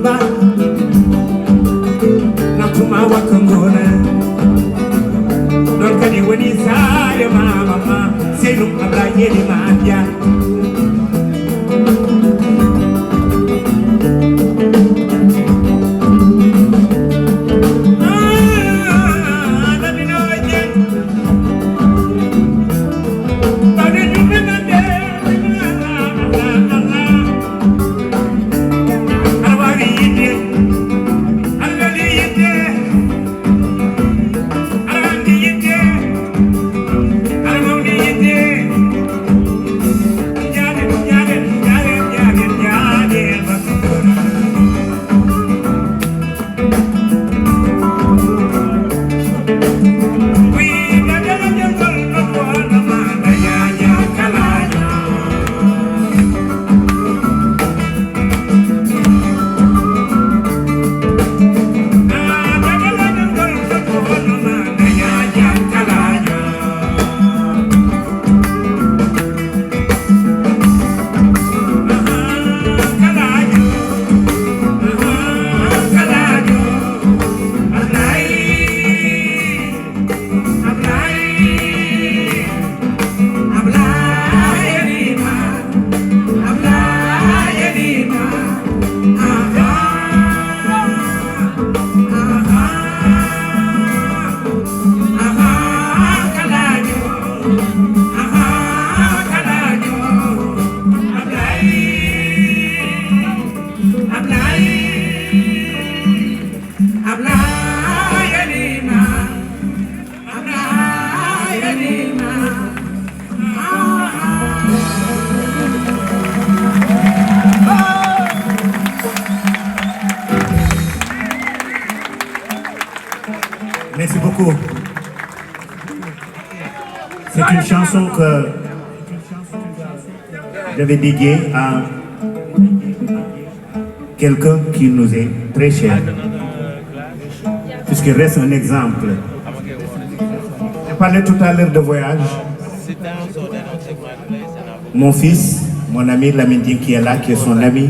mamba nakuma wakangona non kadi woni sare mama senu abla yeli manja Merci beaucoup. C'est une chanson que j'avais dédiée à quelqu'un qui nous est très cher, puisqu'il reste un exemple. Je parlais tout à l'heure de voyage. Mon fils, mon ami Lamine qui est là, qui est son ami,